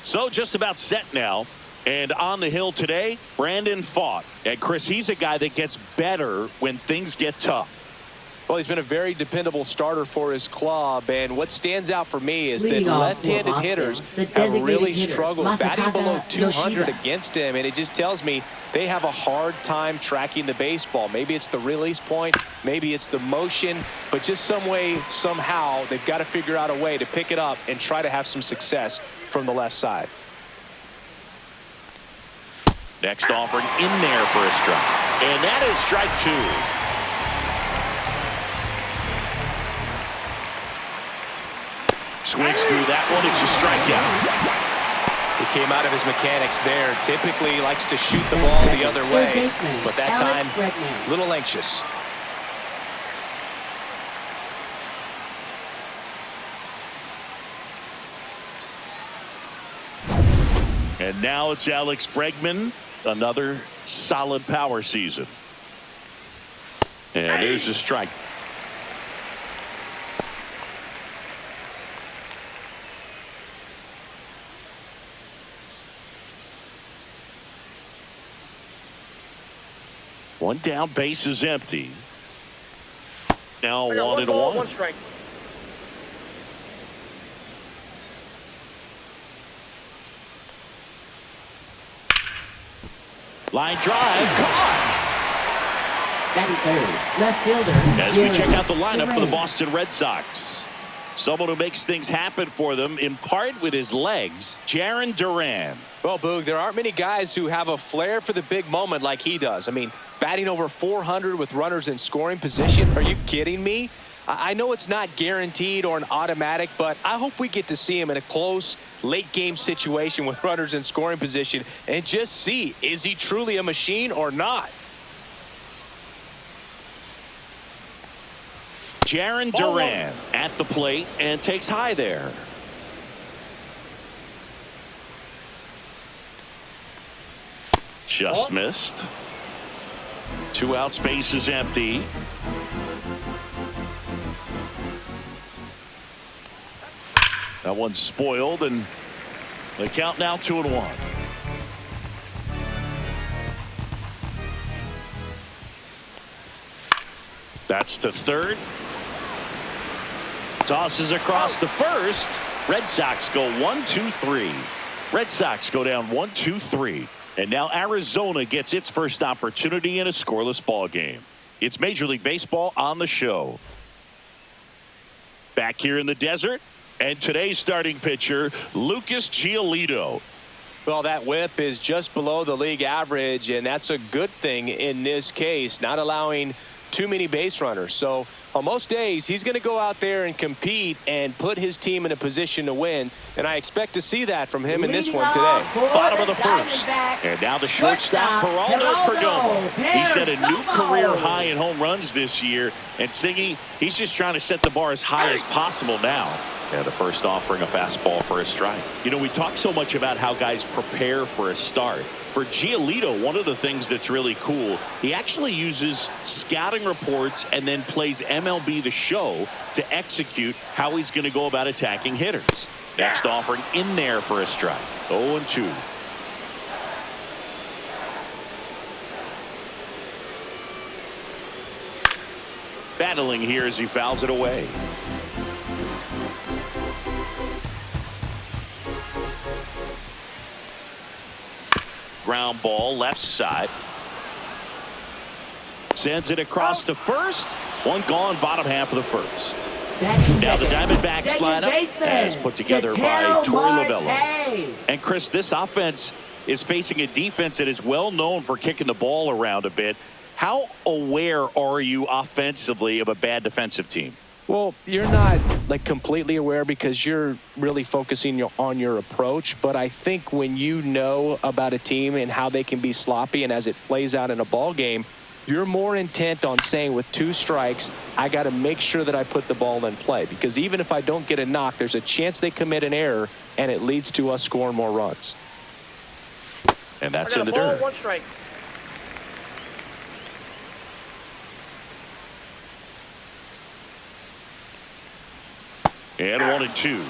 So just about set now. And on the hill today, Brandon Pfaadt. And Chris, he's a guy that gets better when things get tough. Well, he's been a very dependable starter for his club, and what stands out for me is that left-handed hitters have really struggled batting below 200 against him, and it just tells me they have a hard time tracking the baseball. Maybe it's the release point, maybe it's the motion, but just some way, somehow, they've got to figure out a way to pick it up and try to have some success from the left side. Next offering in there for a strike, and that is strike 2. Swings through that one. It's a strikeout. He came out of his mechanics there. Typically likes to shoot the ball the other way, but that time a little anxious. And now it's Alex Bregman. Another solid power season. And there's a strike. One down, base is empty. Now 1-1. One strike. Line drive, caught. Left fielder. As we check out the lineup for the Boston Red Sox. Someone who makes things happen for them, in part with his legs, Jarren Duran. Well, Boog, there aren't many guys who have a flair for the big moment like he does. I mean, batting over 400 with runners in scoring position. Are you kidding me? I know it's not guaranteed or an automatic, but I hope we get to see him in a close, late-game situation with runners in scoring position and just see, is he truly a machine or not? Jarren Duran at the plate and takes high there. Just missed. 2 outs, base is empty. That one's spoiled, and the count now 2-1. That's to third. Tosses across to first. Red Sox go 1-2-3. Red Sox go down 1-2-3. And now Arizona gets its first opportunity in a scoreless ball game. It's Major League Baseball on the show. Back here in the desert, and today's starting pitcher, Lucas Giolito. Well, that whip is just below the league average, and that's a good thing in this case, not allowing too many base runners. So on most days, he's going to go out there and compete and put his team in a position to win. And I expect to see that from him in this one today. Bottom of the first. And now the shortstop, Geraldo Perdomo. He set a new career high in home runs this year. And Singy, he's just trying to set the bar as high as possible now. Yeah, the first offering a fastball for a strike. You know, we talk so much about how guys prepare for a start. For Giolito, one of the things that's really cool, he actually uses scouting reports and then plays MLB The Show to execute how he's going to go about attacking hitters. Next offering in there for a strike. 0-2. Battling here as he fouls it away. Ground ball left side. Sends it across to first. One gone, bottom half of the first. Now the Diamondbacks lineup as put together by Torey Lovullo. And Chris, this offense is facing a defense that is well known for kicking the ball around a bit. How aware are you offensively of a bad defensive team? Well, you're not like completely aware because you're really focusing on your approach. But I think when you know about a team and how they can be sloppy and as it plays out in a ball game, you're more intent on saying with 2 strikes, I got to make sure that I put the ball in play. Because even if I don't get a knock, there's a chance they commit an error and it leads to us scoring more runs. And that's in the dirt. 1 strike. And 1-2.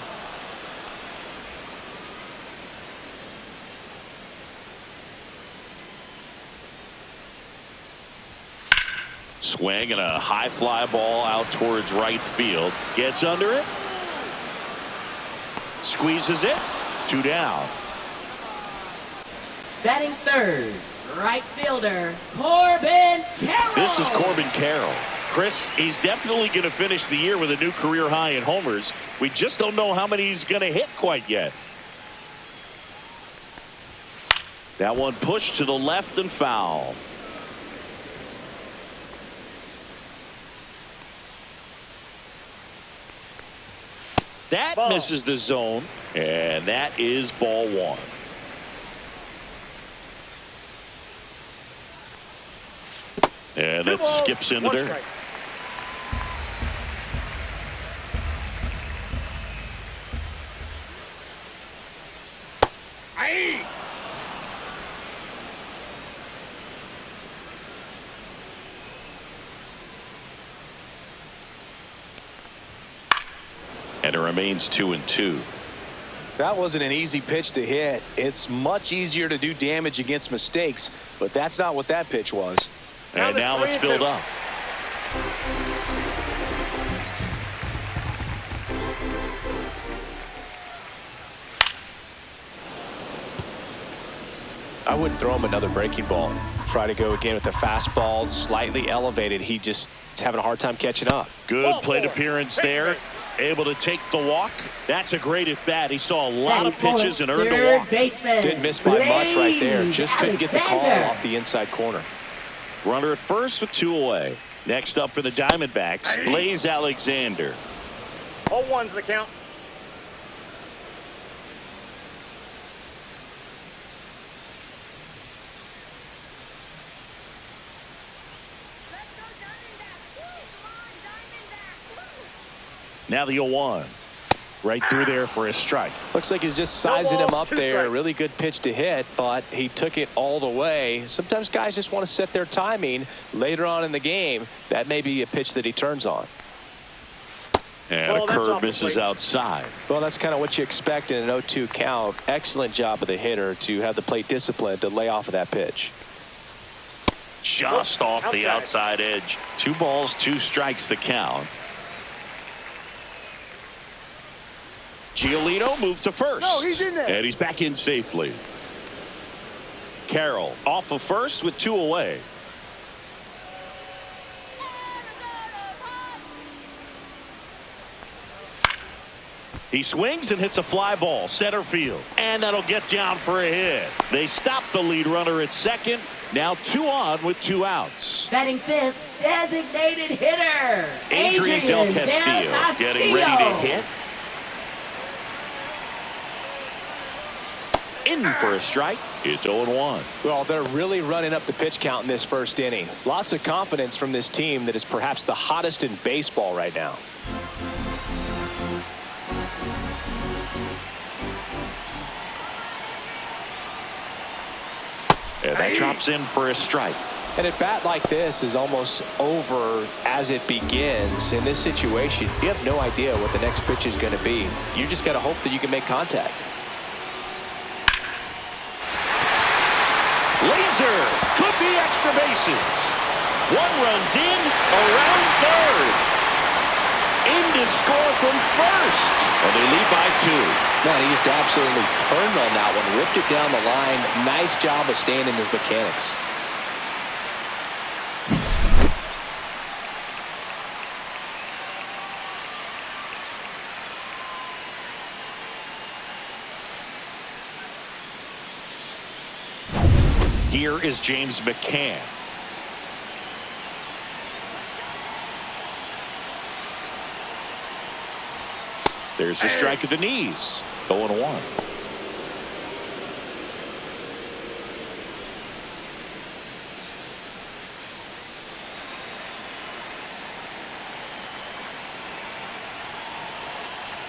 Swing and a high fly ball out towards right field. Gets under it. Squeezes it. 2 down. Batting third, right fielder, Corbin Carroll. This is Corbin Carroll. Chris, he's definitely going to finish the year with a new career high in homers. We just don't know how many he's going to hit quite yet. That one pushed to the left and foul. That misses the zone, and that is ball 1. And that skips into there. And it remains 2-2. That wasn't an easy pitch to hit. It's much easier to do damage against mistakes, but that's not what that pitch was. And now it's filled up. I wouldn't throw him another breaking ball. Try to go again with the fastball, slightly elevated. He just is having a hard time catching up. Good plate appearance there. Able to take the walk. That's a great at bat. He saw a lot of pitches and earned a walk. Didn't miss by much right there. Just couldn't get the call off the inside corner. Runner at first with 2 away. Next up for the Diamondbacks, Blaze Alexander. 0-1's the count. Now the 0-1. Right through there for a strike. Looks like he's just sizing him up there. Really good pitch to hit, but he took it all the way. Sometimes guys just want to set their timing later on in the game. That may be a pitch that he turns on. And a curve misses outside. Well, that's kind of what you expect in an 0-2 count. Excellent job of the hitter to have the plate discipline to lay off of that pitch. Just off the outside edge. 2 balls, 2 strikes the count. Giolito moved to first. No, he's in there. And he's back in safely. Carroll off of first with 2 away. He swings and hits a fly ball center field, and that'll get down for a hit. They stop the lead runner at second. Now 2 on with 2 outs. Batting fifth, designated hitter Adrian Del Castillo getting ready to hit. In for a strike. It's 0-1. Well, they're really running up the pitch count in this first inning. Lots of confidence from this team that is perhaps the hottest in baseball right now. And that drops in for a strike. And a bat like this is almost over as it begins. In this situation, you have no idea what the next pitch is going to be. You just got to hope that you can make contact. Laser could be extra bases. 1 runs in around third. In to score from first. And they lead by 2. Man, he just absolutely turned on that one. Ripped it down the line. Nice job of staying in his mechanics. Here is James McCann. There's the strike at the knees. 0-1.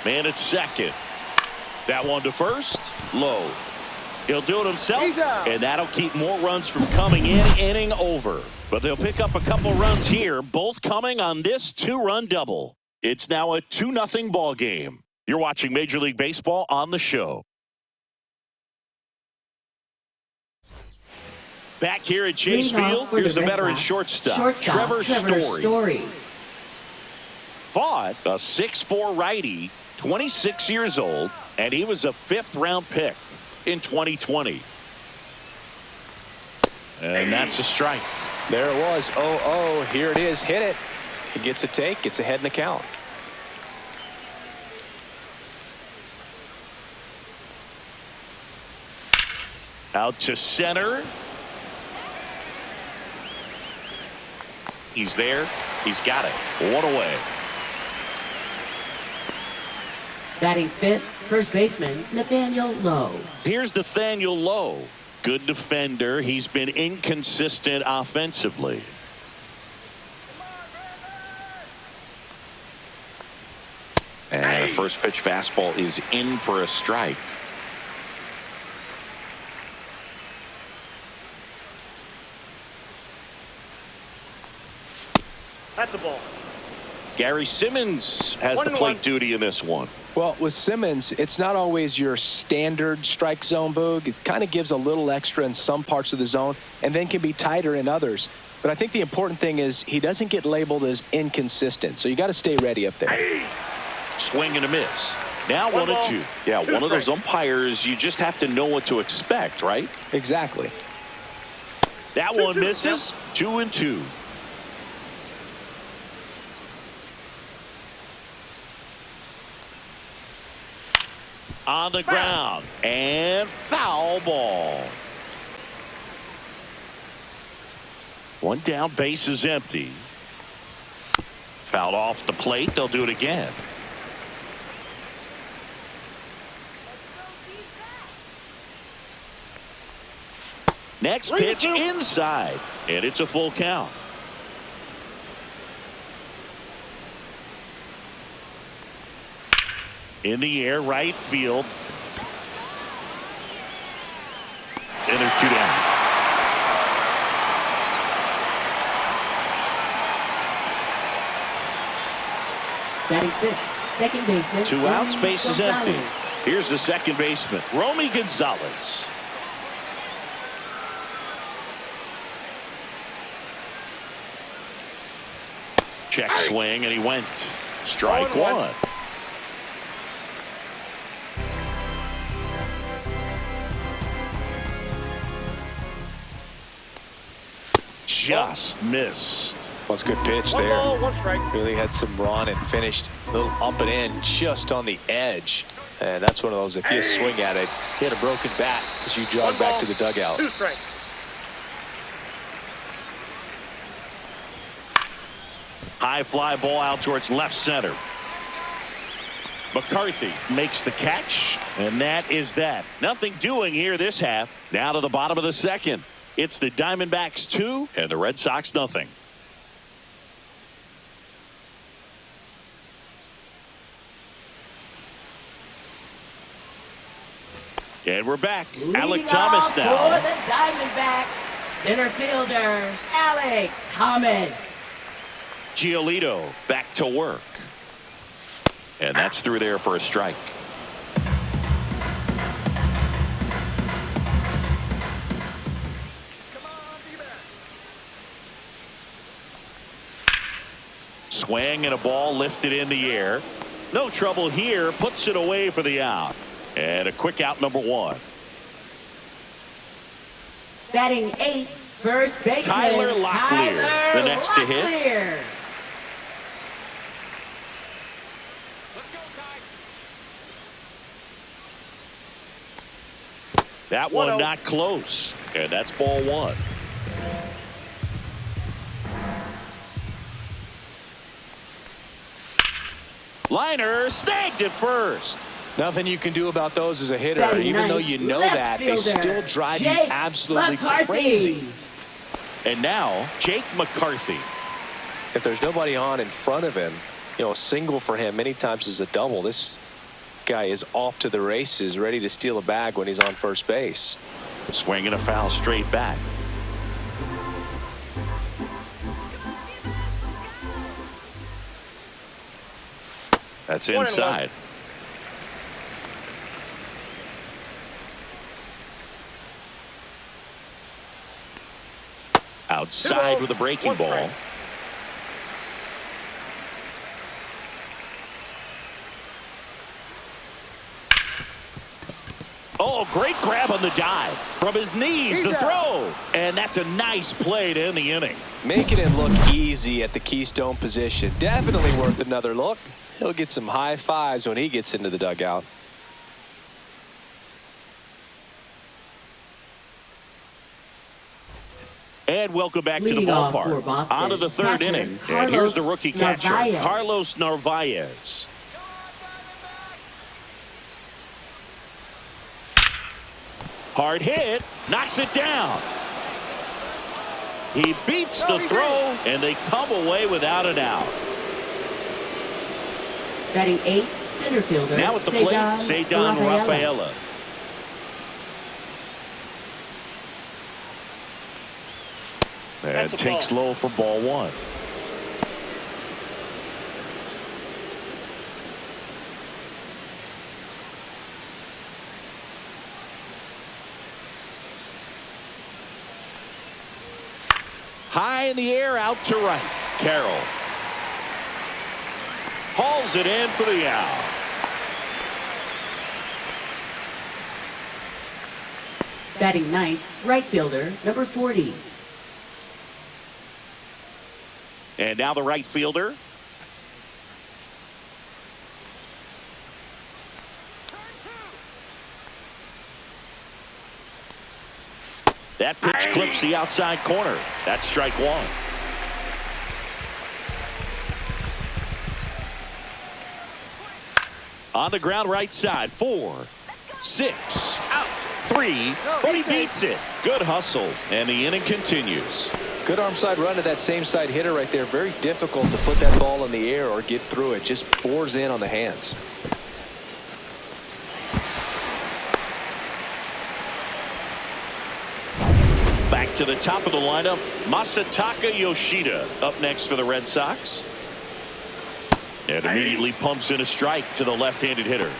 Man at second. That one to first. Low. He'll do it himself, and that'll keep more runs from coming in. Inning over. But they'll pick up a couple runs here, both coming on this 2-run double. It's now a 2-0 ball game. You're watching Major League Baseball on the show. Back here at Chase Field, here's the veteran shortstop, Trevor Story. Fought a 6'4" righty, 26 years old, and he was a 5th-round pick in 2020. And that's a strike. There it was. 0-0. Here it is. Hit it. He gets a take, gets ahead in the count. Out to center. He's there. He's got it. 1 away. Batting 5th, first baseman, Nathaniel Lowe. Here's Nathaniel Lowe. Good defender. He's been inconsistent offensively. And the first pitch fastball is in for a strike. That's a ball. Gary Simmons has the plate duty in this one. Well, with Simmons, it's not always your standard strike zone, Boog. It kind of gives a little extra in some parts of the zone and then can be tighter in others. But I think the important thing is he doesn't get labeled as inconsistent. So you got to stay ready up there. Swing and a miss. Now 1-2. Yeah, one of those umpires, you just have to know what to expect, right? Exactly. That one misses. 2-2. On the ground and foul ball. One down, base is empty. Fouled off the plate. They'll do it again. Next pitch inside, and it's a full count. In the air, right field. And there's 2 down. Batting 6th, second baseman. 2 outs, base is empty. Here's the second baseman, Romy Gonzalez. Check swing, and he went. Strike 1. Just missed. Well, it's a good pitch there. 1 ball, 1 strike. Really had some run and finished a little up and in just on the edge. And that's one of those, if you swing at it, hit a broken bat as you jog back to the dugout. 2 strikes. High fly ball out towards left center. McCarthy makes the catch, and that is that. Nothing doing here this half. Now to the bottom of the second. It's the Diamondbacks 2 and the Red Sox nothing. And we're back. Alec Thomas now. For the Diamondbacks, center fielder, Alec Thomas. Giolito back to work. And that's through there for a strike. Swing and a ball lifted in the air. No trouble here. Puts it away for the out. And a quick out, number 1. Batting 8th, first baseman, Tyler Locklear, the next to hit. Let's go, Ty. That one not close. And that's ball 1. Liner snagged at first. Nothing you can do about those as a hitter. Even though you know that, they still drive you absolutely crazy. And now, Jake McCarthy. If there's nobody on in front of him, you know, a single for him many times is a double. This guy is off to the races, ready to steal a bag when he's on first base. Swing and a foul straight back. That's inside. Outside with a breaking ball. Oh, great grab on the dive. From his knees, the throw. And that's a nice play to end the inning. Making it look easy at the keystone position. Definitely worth another look. He'll get some high fives when he gets into the dugout. And welcome back to the ballpark. On to the third inning. And here's the rookie catcher, Carlos Narvaez. Hard hit, knocks it down. He beats the throw, and they come away without an out. Batting 8th, center fielder. Now at the plate, Showdown Rafaela. And takes low for ball one. High in the air, out to right. Carroll hauls it in for the out. Batting 9th, right fielder, number 40. And now the right fielder. That pitch clips the outside corner. That's strike one. On the ground right side. 4, 6, out. 3, but he beats it. Good hustle, and the inning continues. Good arm side run to that same side hitter right there. Very difficult to put that ball in the air or get through it. Just bores in on the hands. Back to the top of the lineup, Masataka Yoshida up next for the Red Sox. And immediately pumps in a strike to the left-handed hitter.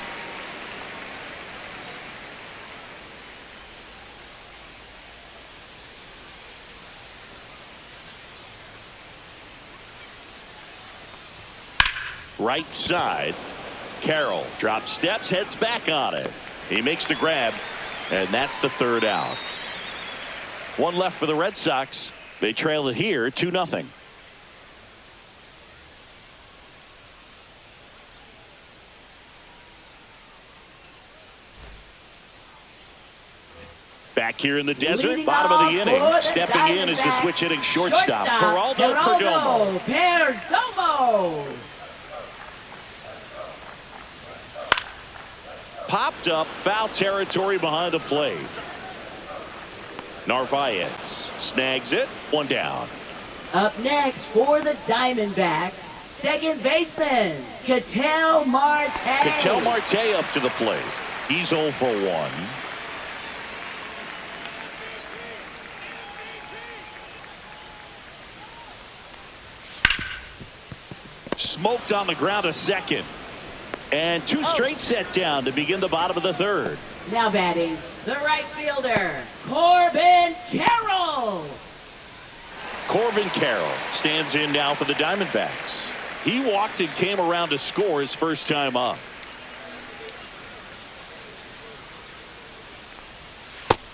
Right side, Carroll drops steps, heads back on it. He makes the grab, and that's the third out. One left for the Red Sox. They trail it here 2-0. Back here in the desert, bottom of the inning. Stepping in is the switch hitting shortstop, Geraldo Perdomo. Popped up, foul territory behind the plate. Narvaez snags it, one down. Up next for the Diamondbacks, second baseman, Ketel Marte. Ketel Marte up to the plate. He's 0 for 1. Smoked on the ground a second. And 2 straight set down to begin the bottom of the third. Now batting, the right fielder, Corbin Carroll. Corbin Carroll stands in now for the Diamondbacks. He walked and came around to score his first time up.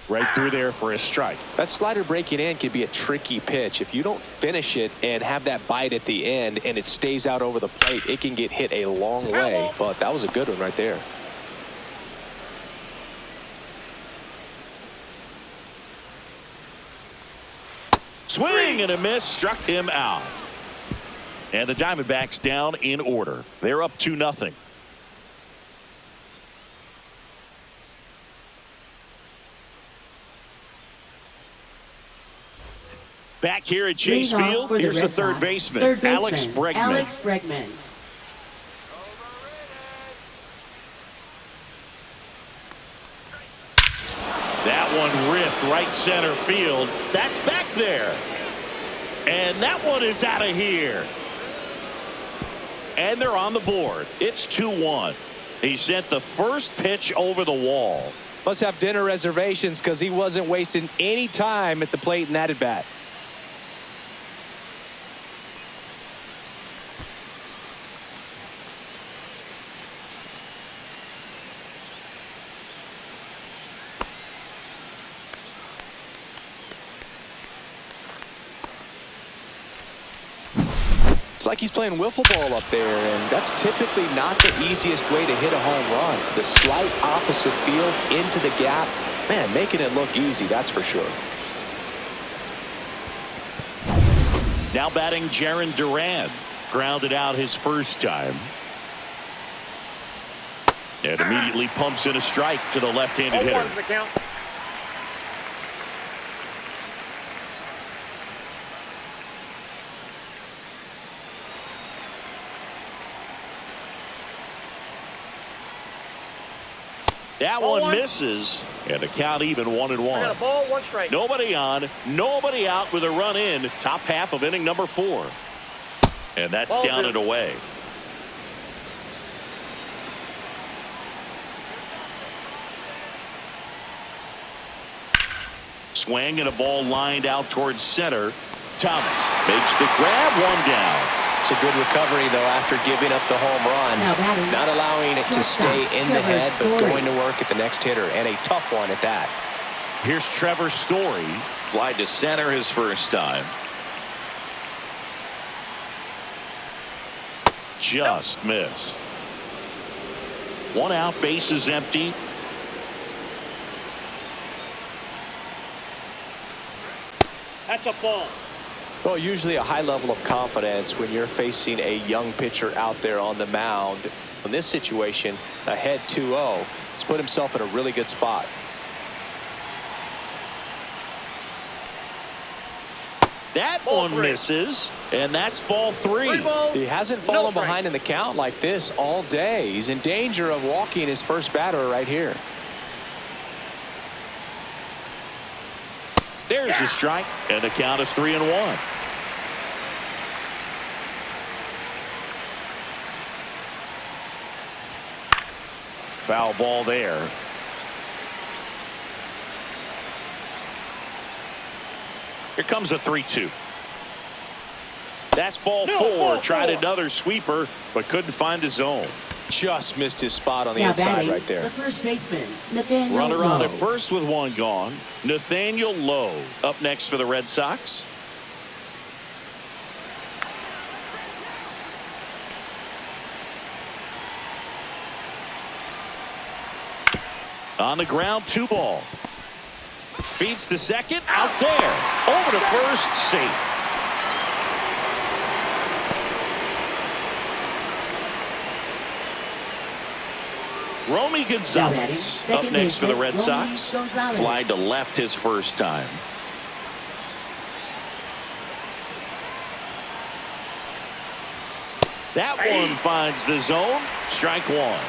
Right through there for a strike. That slider breaking in can be a tricky pitch. If you don't finish it and have that bite at the end and it stays out over the plate, it can get hit a long way. But that was a good one right there. Swing and a miss, struck him out. And the Diamondbacks down in order. They're up 2-0. Back here at Chase Field, here's the third baseman, Alex Bregman. That one ripped right center field. That's back there. And that one is out of here. And they're on the board. It's 2-1. He sent the first pitch over the wall. Must have dinner reservations because he wasn't wasting any time at the plate in that at bat. Looks like he's playing wiffle ball up there, and that's typically not the easiest way to hit a home run. To the slight opposite field, into the gap. Man, making it look easy, that's for sure. Now batting Jarren Duran. Grounded out his first time. And immediately pumps in a strike to the left-handed hitter. 0-1's the count. That one misses, and the count even 1-1. Got a ball, 1 strike. Nobody on, nobody out with a run in. Top half of inning number 4. And that's Ball down 2. and away. Swing and a ball lined out towards center. Thomas makes the grab, 1 down. It's a good recovery, though, after giving up the home run. Not allowing it to stay in the head, but going to work at the next hitter, and a tough one at that. Here's Trevor Story. Fly to center his first time. Just missed. 1 out, bases empty. That's a ball. Well, usually a high level of confidence when you're facing a young pitcher out there on the mound. In this situation, ahead 2-0, he's put himself in a really good spot. That one misses, and that's ball 3. He hasn't fallen behind in the count like this all day. He's in danger of walking his first batter right here. There's the strike, and the count is 3-1. Foul ball there. Here comes a 3-2. That's ball 4. Tried another sweeper, but couldn't find his zone. Just missed his spot on the inside right there. The first baseman, Nathaniel Runner on Lowe. at first with 1 gone. Nathaniel Lowe up next for the Red Sox. On the ground, 2 ball. Feeds to second, out there. Over to first, safe. Romy Gonzalez up next for the Red Sox. Fly to left his first time. That one finds the zone. Strike 1.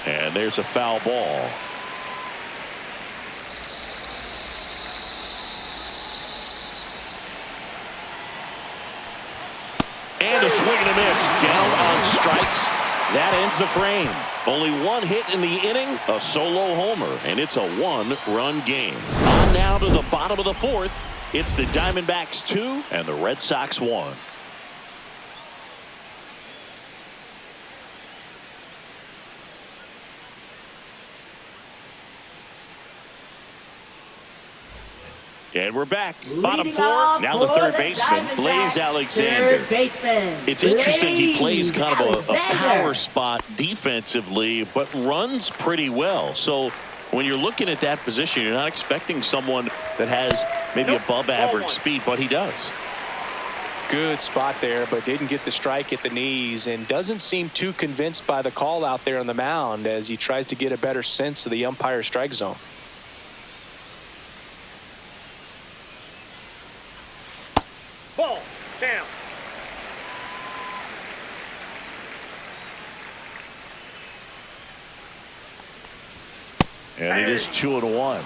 And there's a foul ball. And a swing and a miss. Down on strikes. That ends the frame. Only 1 hit in the inning. A solo homer. And it's a 1-run game. On now to the bottom of the 4th. It's the Diamondbacks 2 and the Red Sox 1. And we're back. Bottom 4. Now the third baseman, Blaze Alexander. Third baseman. It's interesting he plays kind of a Alexander. power spot defensively, but runs pretty well. So when you're looking at that position, you're not expecting someone that has maybe above average speed, but he does. Good spot there, but didn't get the strike at the knees and doesn't seem too convinced by the call out there on the mound as he tries to get a better sense of the umpire strike zone. Ball down. And it is 2-1.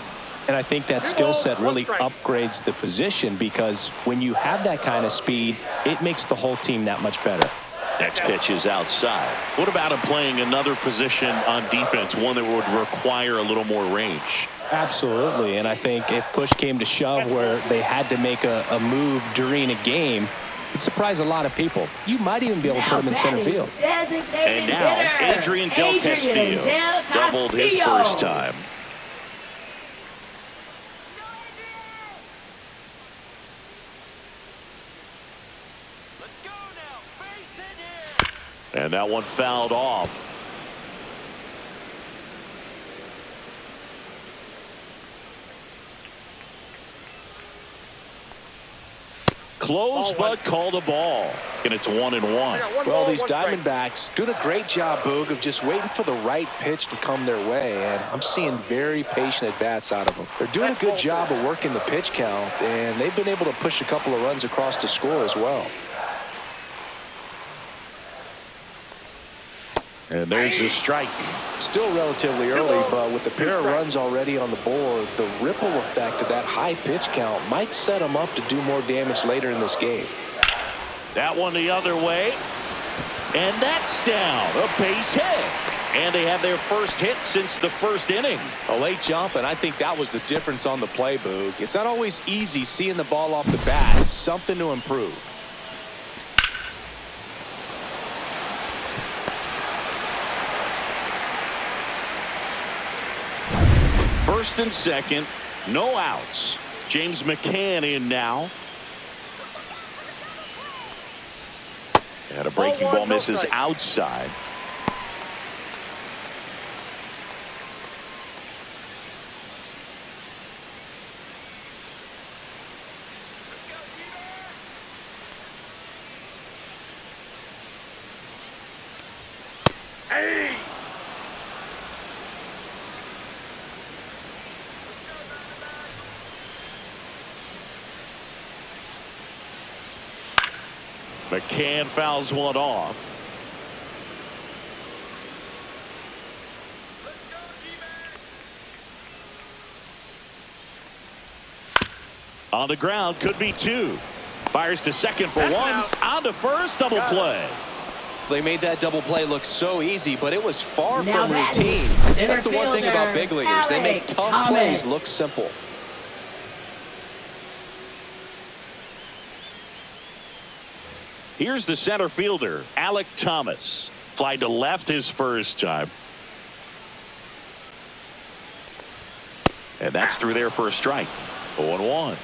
And I think that skill set really upgrades the position because when you have that kind of speed, it makes the whole team that much better. Next pitch is outside. What about him playing another position on defense, one that would require a little more range? Absolutely, and I think if push came to shove where they had to make a move during a game, it'd surprise a lot of people. You might even be able to put him in center field. And now Adrian Del Castillo doubled his first time. And that one fouled off. Close, but called a ball. And it's 1-1. Well, these Diamondbacks doing a great job, Boog, of just waiting for the right pitch to come their way. And I'm seeing very patient at-bats out of them. They're doing a good job of working the pitch count, and they've been able to push a couple of runs across to score as well. And there's the strike. Still relatively early, but with the pair of runs already on the board, the ripple effect of that high pitch count might set them up to do more damage later in this game. That one the other way. And that's down. A base hit. And they have their first hit since the first inning. A late jump, and I think that was the difference on the play, Boog. It's not always easy seeing the ball off the bat. It's something to improve. First and second, no outs. James McCann in now. And a breaking ball misses outside. Hey! McCann fouls one off. On the ground, could be two. Fires to second for one. On to first, double play. They made that double play look so easy, but it was far Now from that's routine. center That's the one thing about big fielder, leaguers. They make Alex tough Thomas. plays look simple. Here's the center fielder, Alec Thomas. Fly to left his first time. And that's through there for a strike. 0-1.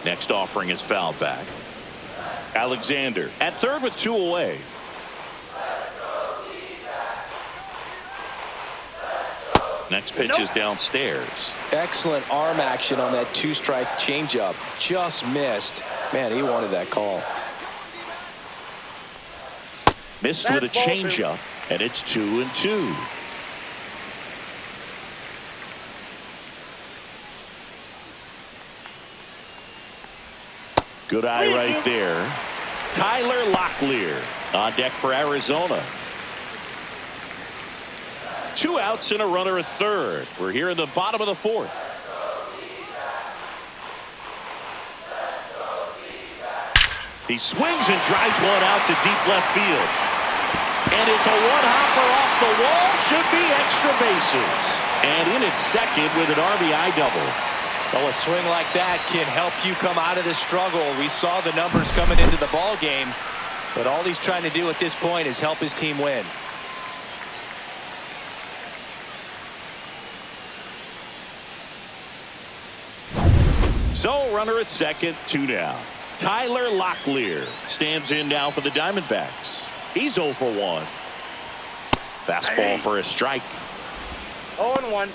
Next offering is fouled back. Alexander at third with two away. Next pitch is downstairs. Excellent arm action on that two-strike changeup. Just missed. Man, he wanted that call. Missed with a changeup, and it's 2-2. Good eye right there. Tyler Locklear on deck for Arizona. Two outs and a runner at third. We're here in the bottom of the fourth. He swings and drives one out to deep left field. And it's a one-hopper off the wall. Should be extra bases. And in at second with an RBI double. Well, a swing like that can help you come out of the struggle. We saw the numbers coming into the ball game, but all he's trying to do at this point is help his team win. So runner at second, two down. Tyler Locklear stands in now for the Diamondbacks. He's 0 for 1. Fastball for a strike. 0-1.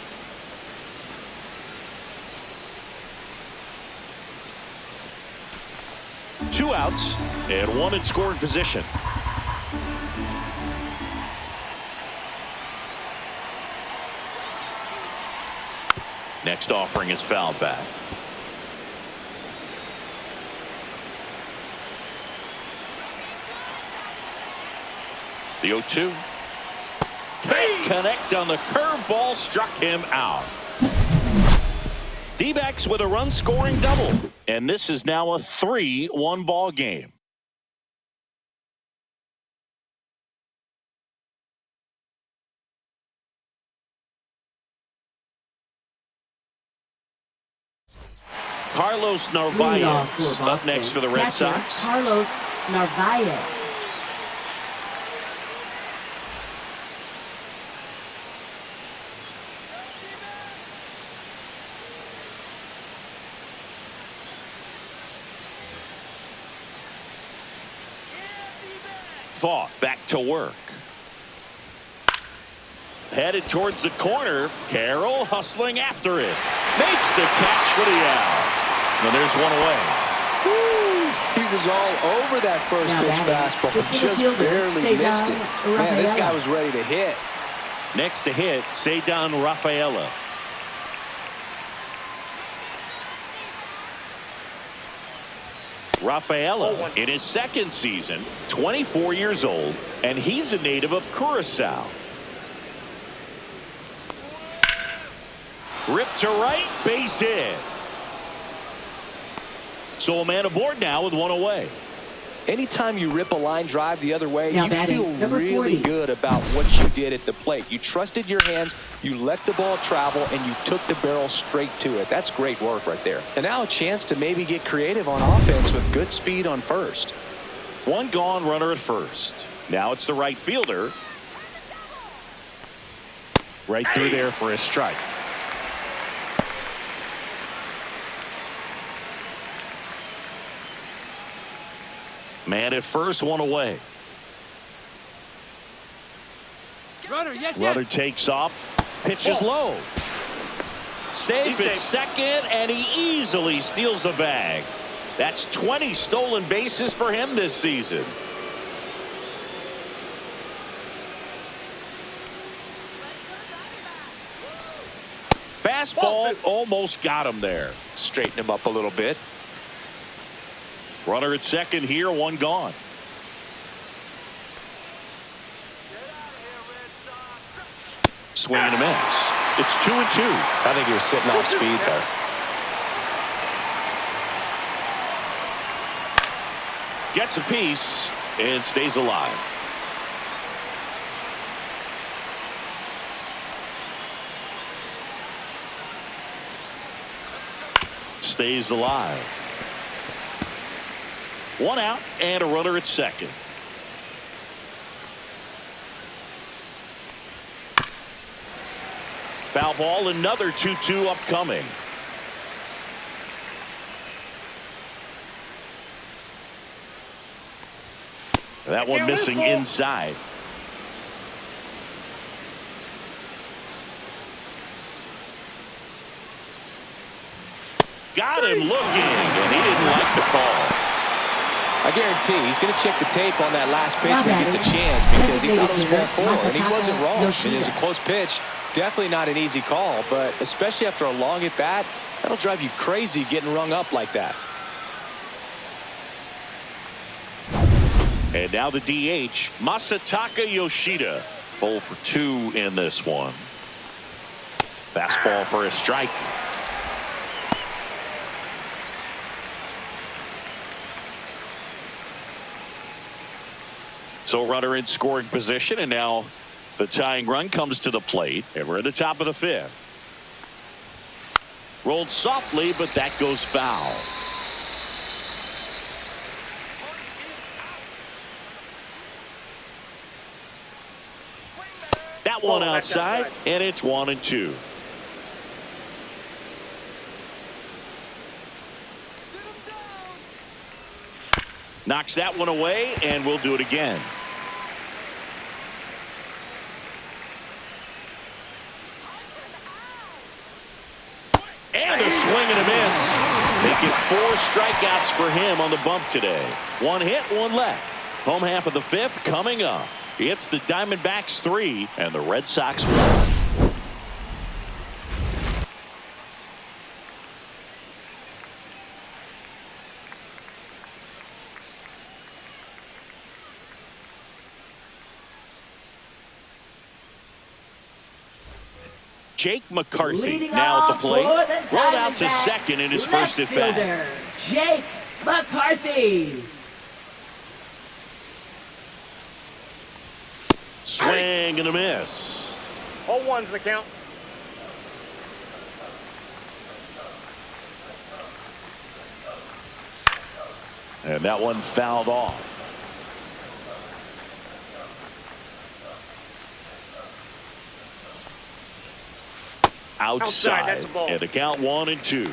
Two outs and one in scoring position. Next offering is fouled back. The 0-2. Can't connect on the curveball, struck him out. D-backs with a run-scoring double. And this is now a 3-1 ball game. Carlos Narvaez up next for the Red Sox. Carlos Narvaez. thought. Back to work. Headed towards the corner. Carroll hustling after it. Makes the catch for the out. And there's one away. Woo! He was all over that first pitch fastball. Just barely missed it. Man, this guy was ready to hit. Next to hit, Showdown Rafaela. Rafaela in his second season, 24 years old, and he's a native of Curacao. Ripped to right, base hit. So a man aboard now with one away. Anytime you rip a line drive the other way, now you feel really good about what you did at the plate. You trusted your hands, you let the ball travel, and you took the barrel straight to it. That's great work right there. And now a chance to maybe get creative on offense with good speed on first. One gone, runner at first. Now it's the right fielder. Right through there for a strike. Man at first, one away. Runner takes off. Pitches low. Safe at second, and he easily steals the bag. That's 20 stolen bases for him this season. Fastball almost got him there. Straighten him up a little bit. Runner at second here, one gone. Swing and a miss. It's 2-2. I think he was sitting off speed there. Gets a piece and stays alive. Stays alive. One out and a runner at second. Foul ball, another 2-2 upcoming. That one missing inside. Got him looking, and he didn't like the call. I guarantee he's going to check the tape on that last pitch when he gets a chance, because he thought it was ball four, and he wasn't wrong. It was a close pitch. Definitely not an easy call, but especially after a long at bat, that'll drive you crazy getting rung up like that. And now the DH, Masataka Yoshida. 0 for 2 in this one. Fastball for a strike. So runner in scoring position, and now the tying run comes to the plate, and we're at the top of the fifth. Rolled softly, but that goes foul. That one outside, and it's 1-2. Knocks that one away, and we'll do it again. And a swing and a miss. Make it 4 strikeouts for him on the bump today. 1 hit, 1 left. Home half of the fifth coming up. It's the Diamondbacks 3 and the Red Sox 1. Jake McCarthy Leading now at the plate. Rolled out to second in his first at bat. Jake McCarthy. Swing and a miss. 0-1's the count. And that one fouled off. Outside. That's a ball. And the count 1-2.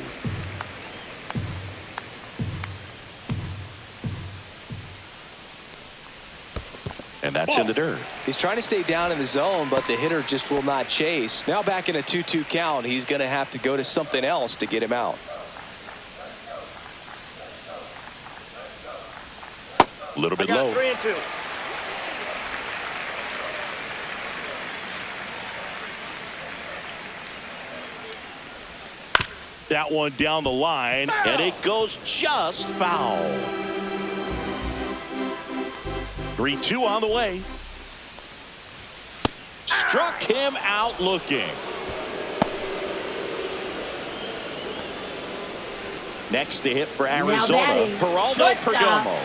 That's in the dirt. He's trying to stay down in the zone, but the hitter just will not chase. Now back in a 2-2 count, he's going to have to go to something else to get him out. A little bit low. 3-2. That one down the line, and it goes just foul. 3-2 on the way. Struck him out looking. Next to hit for Arizona, Perdomo.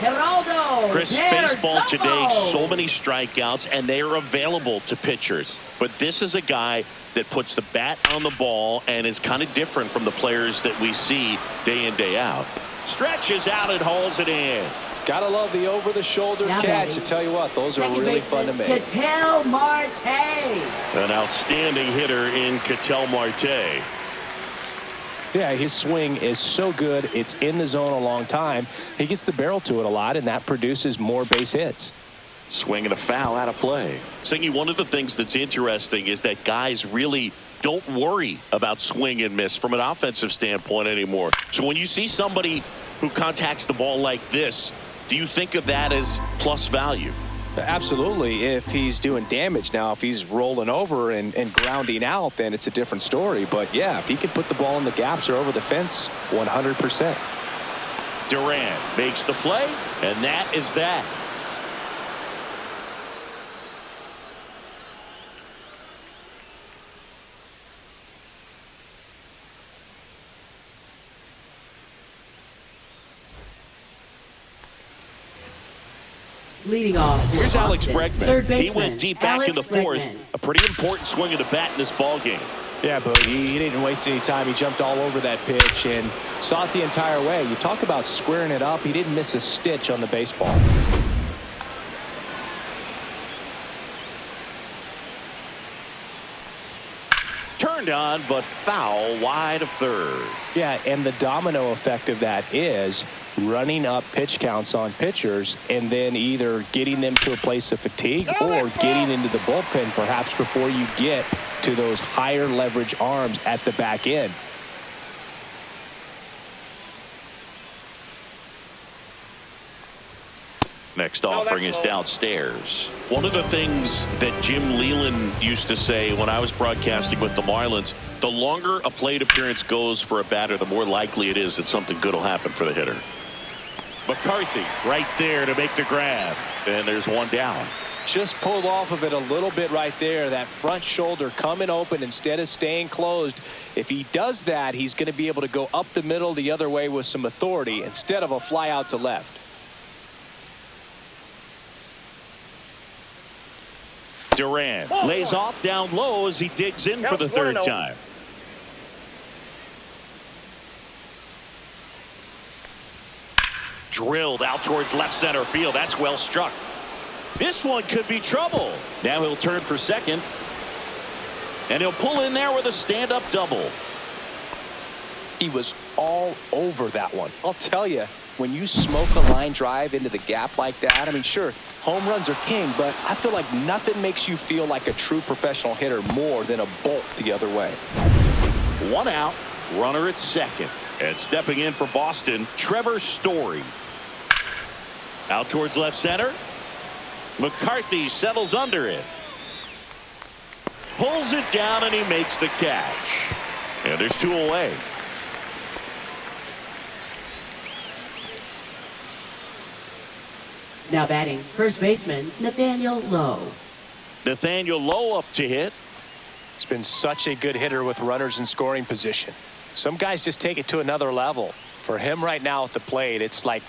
Chris, baseball today, so many strikeouts, and they are available to pitchers. But this is a guy that puts the bat on the ball and is kind of different from the players that we see day in, day out. Stretches out and hauls it in. Gotta love the over-the-shoulder catch. I tell you what, those are really fun to make. Ketel Marte. An outstanding hitter in Ketel Marte. Yeah, his swing is so good. It's in the zone a long time. He gets the barrel to it a lot, and that produces more base hits. Swing and a foul out of play. Singy, one of the things that's interesting is that guys really don't worry about swing and miss from an offensive standpoint anymore. So when you see somebody who contacts the ball like this, do you think of that as plus value? Absolutely, if he's doing damage. Now, if he's rolling over and grounding out, then it's a different story. But, yeah, if he can put the ball in the gaps or over the fence, 100%. Durant makes the play, and that is that. Leading off. Here's Alex Bregman. He went deep back in the fourth. A pretty important swing of the bat in this ball game. Yeah, but he didn't waste any time. He jumped all over that pitch and saw it the entire way. You talk about squaring it up. He didn't miss a stitch on the baseball. Turned on, but foul wide of third. Yeah, and the domino effect of that is running up pitch counts on pitchers and then either getting them to a place of fatigue or getting into the bullpen perhaps before you get to those higher leverage arms at the back end. Next offering is downstairs. One of the things that Jim Leland used to say when I was broadcasting with the Marlins, the longer a plate appearance goes for a batter, the more likely it is that something good will happen for the hitter. McCarthy right there to make the grab, and there's one down. Just pulled off of it a little bit right there. That front shoulder coming open instead of staying closed. If he does that, he's going to be able to go up the middle the other way with some authority instead of a fly out to left. Durant lays off down low as he digs in for the third time. Drilled out towards left center field. That's well struck. This one could be trouble. Now he'll turn for second. And he'll pull in there with a stand-up double. He was all over that one. I'll tell you, when you smoke a line drive into the gap like that, I mean, sure, home runs are king, but I feel like nothing makes you feel like a true professional hitter more than a bolt the other way. One out, runner at second. And stepping in for Boston, Trevor Story. Out towards left center. McCarthy settles under it. Pulls it down and he makes the catch. And there's two away. Now batting, first baseman, Nathaniel Lowe. Nathaniel Lowe up to hit. He's been such a good hitter with runners in scoring position. Some guys just take it to another level. For him right now at the plate, it's like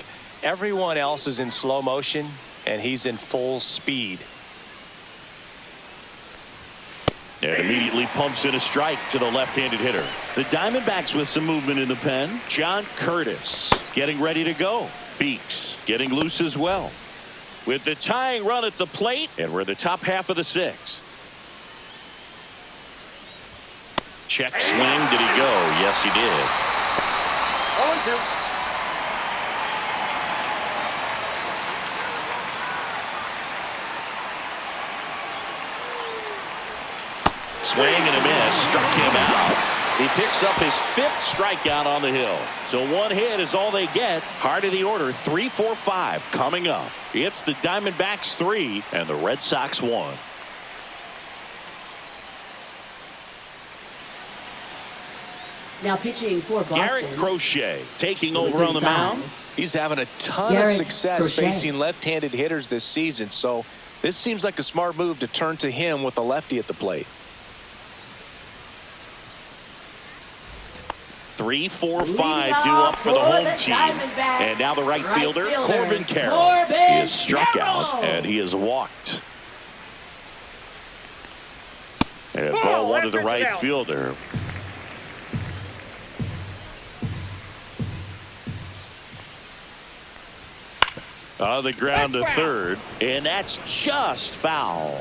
everyone else is in slow motion and he's in full speed. And immediately pumps in a strike to the left-handed hitter. The Diamondbacks with some movement in the pen. John Curtis getting ready to go. Beeks getting loose as well. With the tying run at the plate, and we're in the top half of the sixth. Check swing. Did he go? Yes, he did. 0-2. Swing and a miss. Struck him out. He picks up his 5th strikeout on the hill. So 1 hit is all they get. Heart of the order, 3, 4, 5 coming up. It's the Diamondbacks 3 and the Red Sox 1. Now pitching for Boston, Garrett Crochet taking over on the mound. He's having a ton of success facing left-handed hitters this season, so this seems like a smart move to turn to him with a lefty at the plate. 3, 4, 5 due up for the home team. And now the right fielder, Corbin Carroll. He is struck out and he is walked. And ball 1 to the right fielder. On the ground to third, and that's just foul.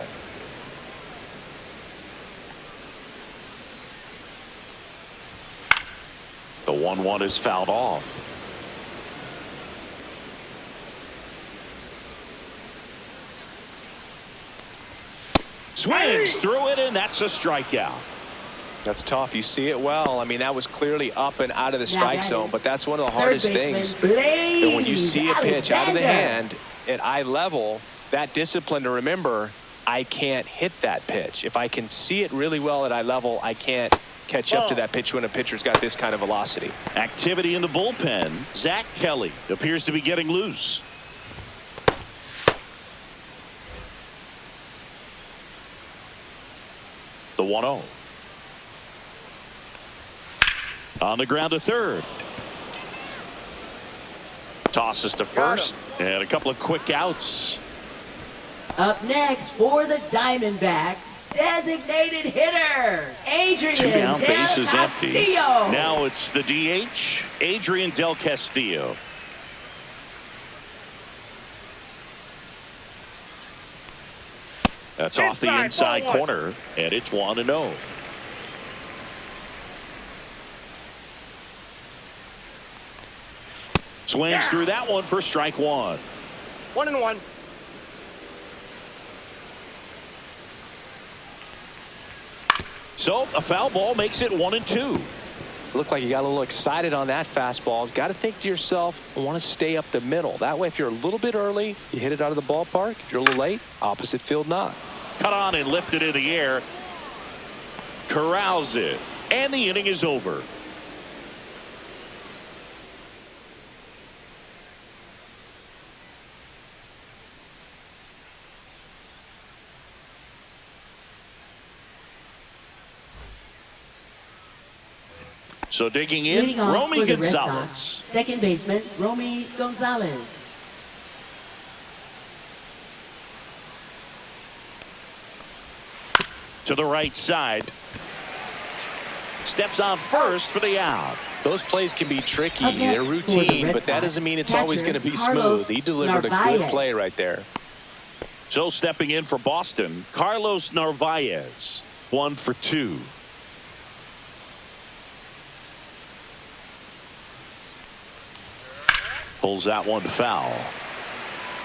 The 1-1 is fouled off. Swings through it, and that's a strikeout. That's tough. You see it well. I mean, that was clearly up and out of the strike zone, but that's one of the hardest things. And when you see a pitch out of the hand at eye level, that discipline to remember, I can't hit that pitch. If I can see it really well at eye level, I can't catch up to that pitch when a pitcher's got this kind of velocity. Activity in the bullpen. Zach Kelly appears to be getting loose. The 1-0. On the ground to third. Tosses to first. And a couple of quick outs. Up next for the Diamondbacks, designated hitter, Adrian 2 down, bases empty. Castillo. Now it's the DH, Adrian Del Castillo. That's off the inside corner, and it's 1-0. Swings through that one for strike 1. 1-1. So a foul ball makes it 1-2. Looked like you got a little excited on that fastball. Got to think to yourself, I want to stay up the middle. That way, if you're a little bit early, you hit it out of the ballpark. If you're a little late, opposite field knock. Cut on and lifted in the air. Corrals it. And the inning is over. So digging in, Romy Gonzalez. Second baseman, Romy Gonzalez. To the right side. Steps on first for the out. Those plays can be tricky. They're routine, but that doesn't mean it's always going to be smooth. He delivered a good play right there. So stepping in for Boston, Carlos Narvaez. 1 for 2. Pulls that one foul.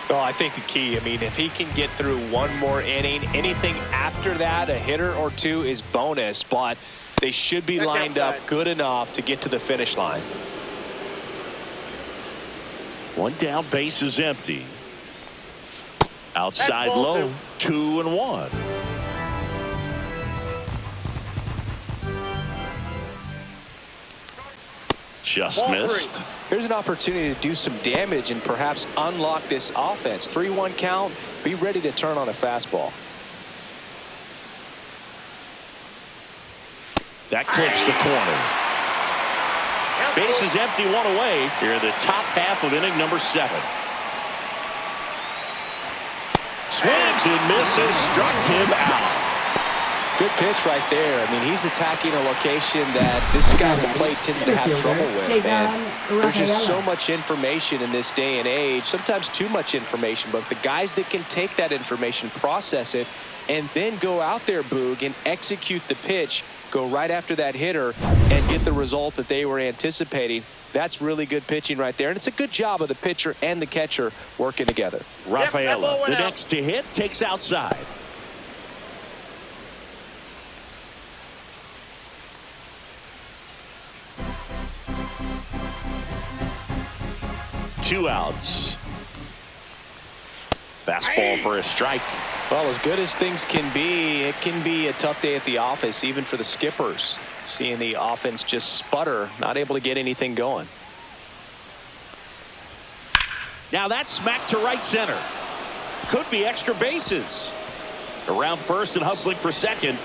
Well, I think the key, I mean, if he can get through one more inning, anything after that, a hitter or two is bonus, but they should be lined up good enough to get to the finish line. 1 down, base is empty. Outside low, 2-1. Just missed. Here's an opportunity to do some damage and perhaps unlock this offense. 3-1 count. Be ready to turn on a fastball. That clips the corner. Base is empty, 1 away. Here in the top half of inning number 7. Swings and misses. Struck him out. Good pitch right there. I mean, he's attacking a location that this guy at the plate tends to have trouble with. And there's just so much information in this day and age, sometimes too much information. But the guys that can take that information, process it, and then go out there, Boog, and execute the pitch, go right after that hitter, and get the result that they were anticipating, that's really good pitching right there. And it's a good job of the pitcher and the catcher working together. Rafaela, the next to hit, takes outside. 2 outs. Fastball for a strike. Well, as good as things can be, it can be a tough day at the office, even for the skippers. Seeing the offense just sputter, not able to get anything going. Now that's smacked to right center. Could be extra bases. Around first and hustling for second.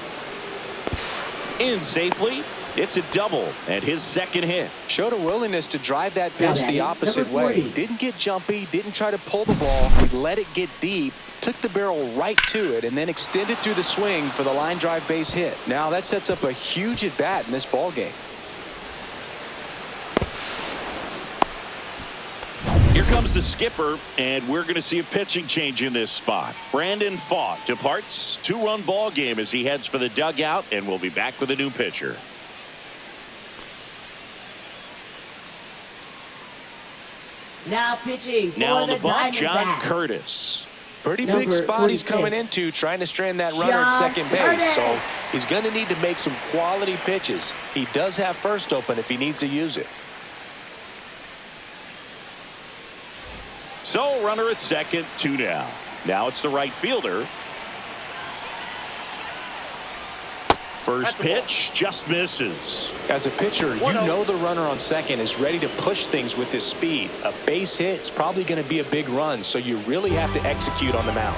In safely. It's a double and his second hit. Showed a willingness to drive that pitch the opposite way. Didn't get jumpy, didn't try to pull the ball. He let it get deep, took the barrel right to it, and then extended through the swing for the line drive base hit. Now that sets up a huge at bat in this ball game. Here comes the skipper, and we're going to see a pitching change in this spot. Brandon Pfaadt departs. 2-run ball game as he heads for the dugout, and we'll be back with a new pitcher. Now pitching for now on the Diamondbacks, bump, John Curtis. Pretty big spot he's coming into, trying to strand that runner at second base. So he's going to need to make some quality pitches. He does have first open if he needs to use it. So runner at second, 2 down. Now it's the right fielder. First pitch just misses. As a pitcher, you know the runner on second is ready to push things with his speed. A base hit is probably going to be a big run, so you really have to execute on the mound.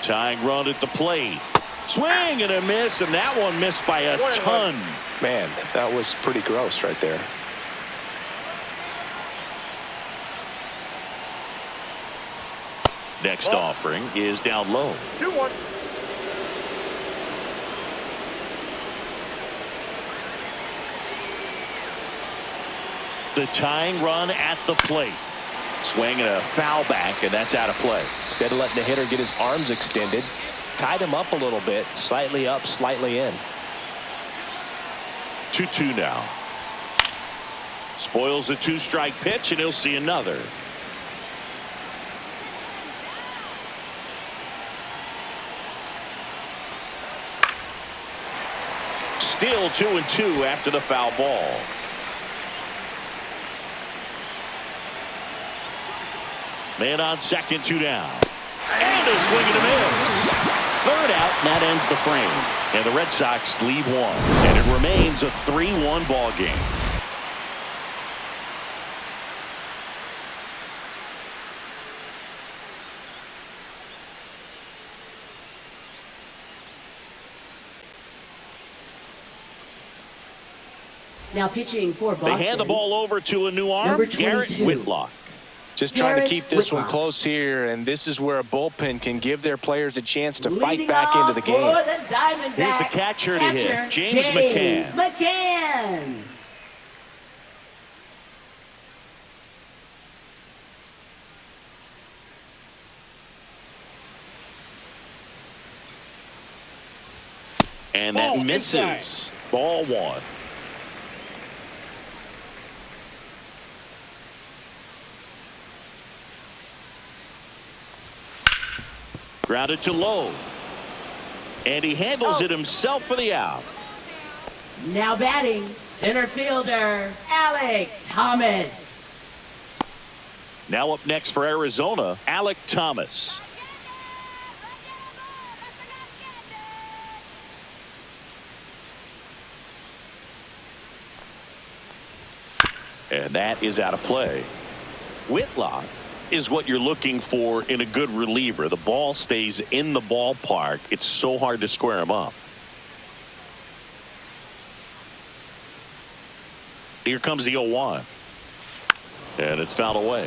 Tying run at the plate. Swing and a miss, and that one missed by a ton. Man, that was pretty gross right there. Next offering is down low. 2-1. The tying run at the plate. Swing and a foul back, and that's out of play. Instead of letting the hitter get his arms extended, tied him up a little bit, slightly up, slightly in. 2-2 now. Spoils the 2-strike pitch, and he'll see another. Still 2-2 after the foul ball. Man on second, 2 down. And a swing and a miss. Third out, and that ends the frame. And the Red Sox leave 1. And it remains a 3-1 ball game. Now pitching for Boston. They hand the ball over to a new arm, Garrett Whitlock. Just trying to keep this one close here, and this is where a bullpen can give their players a chance to fight back into the game. Here's the catcher to hit, James McCann. And that misses. Ball 1. Grounded to low. And he handles it himself for the out. Now batting, center fielder, Alek Thomas. Now up next for Arizona, Alek Thomas. And that is out of play. Whitlock is what you're looking for in a good reliever. The ball stays in the ballpark. It's so hard to square him up. Here comes the 0-1. And it's fouled away.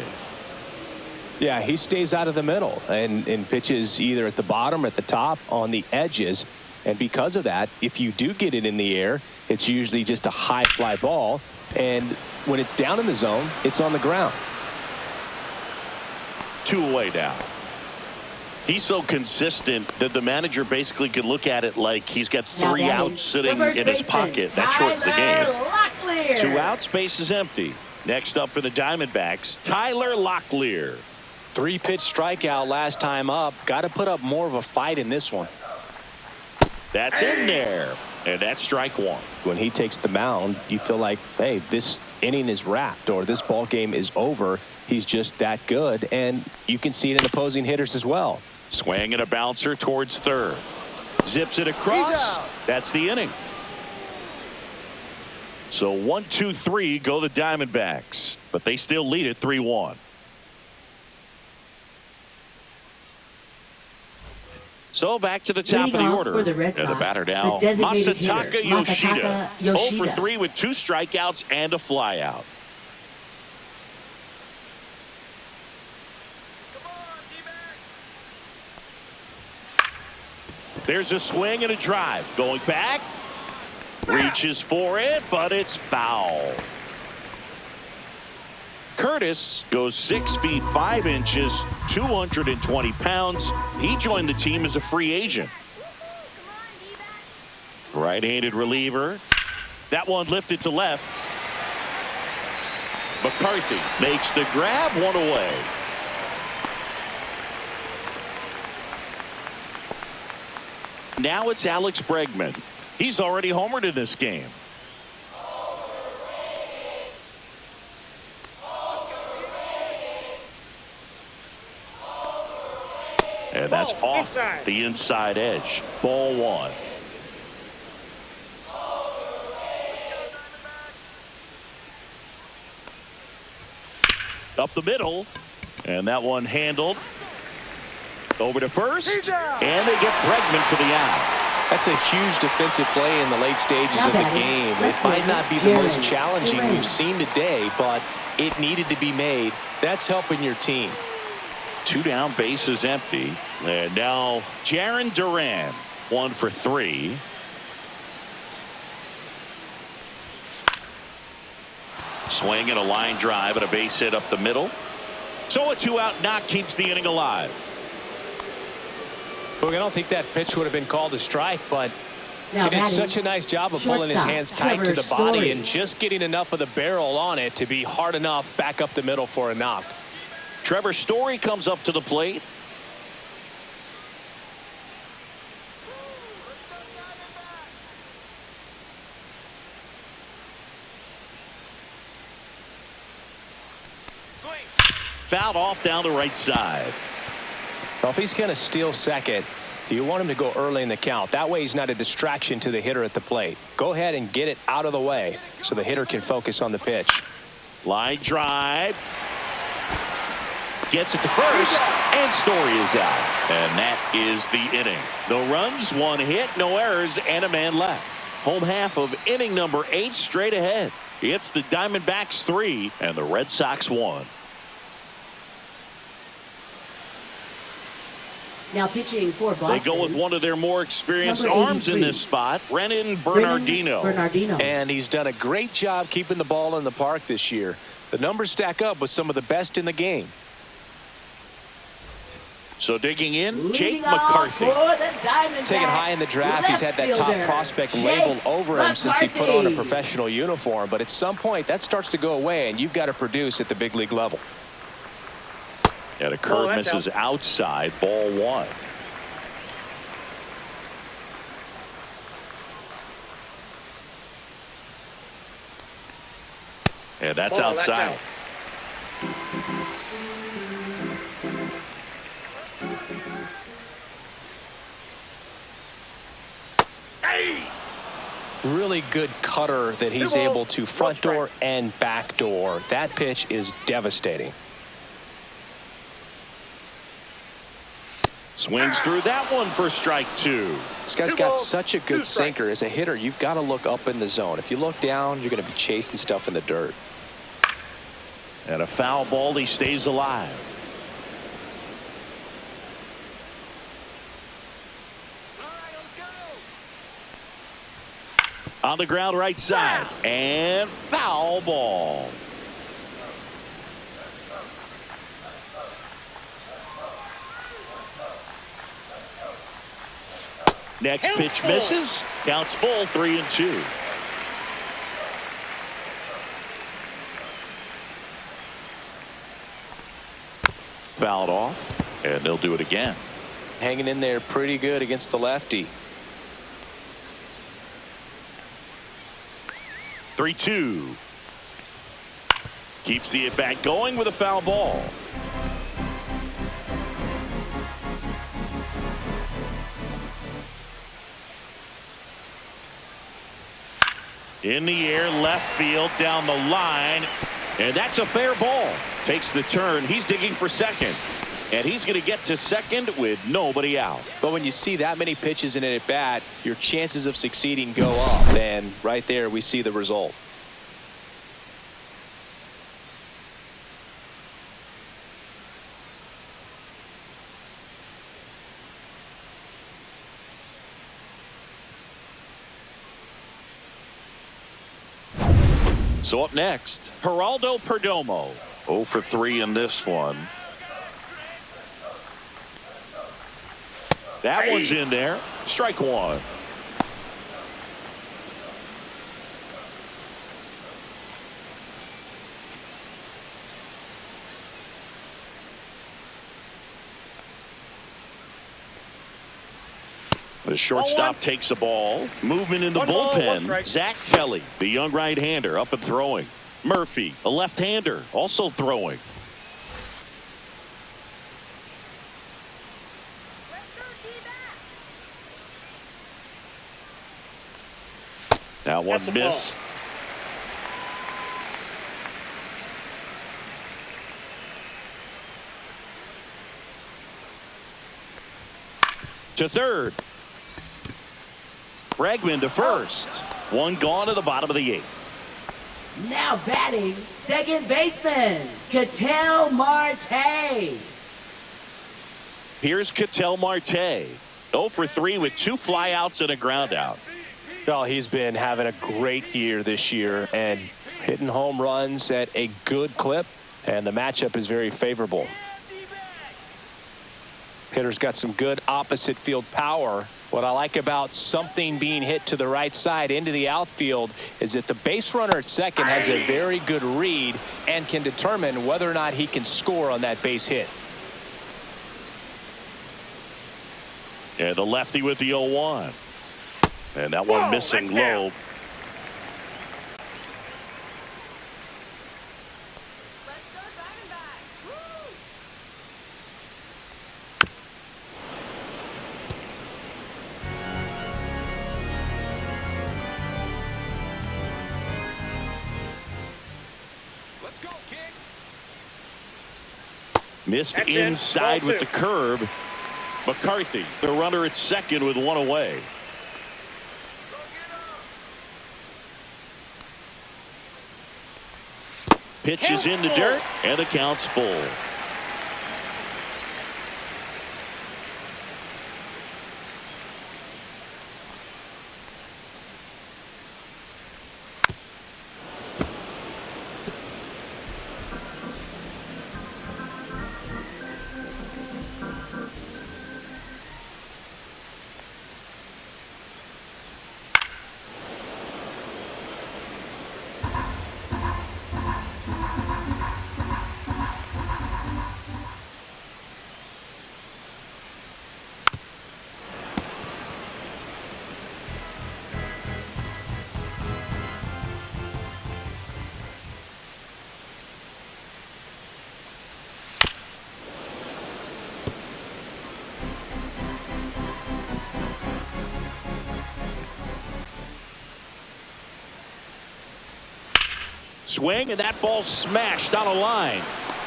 Yeah, he stays out of the middle and pitches either at the bottom or at the top on the edges. And because of that, if you do get it in the air, it's usually just a high fly ball. And when it's down in the zone, it's on the ground. 2 away now. He's so consistent that the manager basically could look at it like he's got 3 outs sitting in his pocket. That shortens the game. 2 outs, base is empty. Next up for the Diamondbacks, Tyler Locklear. 3-pitch strikeout last time up. Got to put up more of a fight in this one. That's in there. And that's strike one. When he takes the mound, you feel like, hey, this inning is wrapped or this ball game is over. He's just that good, and you can see it in opposing hitters as well. Swing and a bouncer towards third. Zips it across. That's the inning. So 1-2-3 go the Diamondbacks, but they still lead it 3-1. So back to the top of the order. For the Red Sox, and the batter now, Masataka Yoshida. 0 for 3 with 2 strikeouts and a flyout. There's a swing and a drive. Going back. Reaches for it, but it's foul. Curtis goes 6 feet 5 inches, 220 pounds. He joined the team as a free agent. Right-handed reliever. That one lifted to left. McCarthy makes the grab, one away. Now it's Alex Bregman. He's already homered in this game. And that's off the inside edge. Ball one. Up the middle. And that one handled. Over to first. And they get Bregman for the out. That's a huge defensive play in the late stages of the game. It might not be the most challenging we've seen today, but it needed to be made. That's helping your team. 2 down, bases empty. And now Jarren Duran, 1 for 3. Swing and a line drive and a base hit up the middle. So a 2-out knock keeps the inning alive. Look, I don't think that pitch would have been called a strike, but he did such a nice job of pulling his hands tight to the body and just getting enough of the barrel on it to be hard enough back up the middle for a knock. Trevor Story comes up to the plate. Fouled off down the right side. Well, if he's going to steal second, you want him to go early in the count. That way he's not a distraction to the hitter at the plate. Go ahead and get it out of the way so the hitter can focus on the pitch. Line drive. Gets it to first, and Story is out. And that is the inning. No runs, 1 hit, no errors, and a man left. Home half of inning number 8 straight ahead. It's the Diamondbacks 3 and the Red Sox 1. Now pitching for Boston. They go with one of their more experienced arms in this spot, Brennan Bernardino. And he's done a great job keeping the ball in the park this year. The numbers stack up with some of the best in the game. So digging in, Jake McCarthy. Taken high in the draft, he's had that top prospect labeled over him since he put on a professional uniform. But at some point, that starts to go away, and you've got to produce at the big league level. And a curve misses outside, ball 1. And that's outside. Really good cutter that he's able to front door and back door. That pitch is devastating. Swings through that one for strike 2. This guy's got such a good sinker. As a hitter, you've got to look up in the zone. If you look down, you're going to be chasing stuff in the dirt. And a foul ball, he stays alive. On the ground right side. And foul ball. Next pitch misses. Counts full, 3-2. Fouled off, and they'll do it again. Hanging in there pretty good against the lefty. 3-2. Keeps the at-bat going with a foul ball. In the air, left field, down the line. And that's a fair ball. Takes the turn. He's digging for second. And he's going to get to second with nobody out. But when you see that many pitches in an at-bat, your chances of succeeding go up. And right there, we see the result. So up next, Geraldo Perdomo. 0 for 3 in this one. That one's in there. Strike one. The shortstop takes the ball. Movement in the bullpen. Zach Kelly, the young right-hander, up and throwing. Murphy, a left-hander, also throwing. That one missed. To third. Bregman to first. One gone to the bottom of the 8th. Now batting, second baseman, Ketel Marte. Here's Ketel Marte. 0 for 3 with 2 flyouts and a ground out. Well, he's been having a great year this year and hitting home runs at a good clip, and the matchup is very favorable. Hitter's got some good opposite field power. What I like about something being hit to the right side into the outfield is that the base runner at second has a very good read and can determine whether or not he can score on that base hit. And the lefty with the 0-1. And that one missing low. Missed inside with the curve. McCarthy, the runner at second with 1 away. Pitches in the dirt, and the count's full. Swing, and that ball smashed on a line.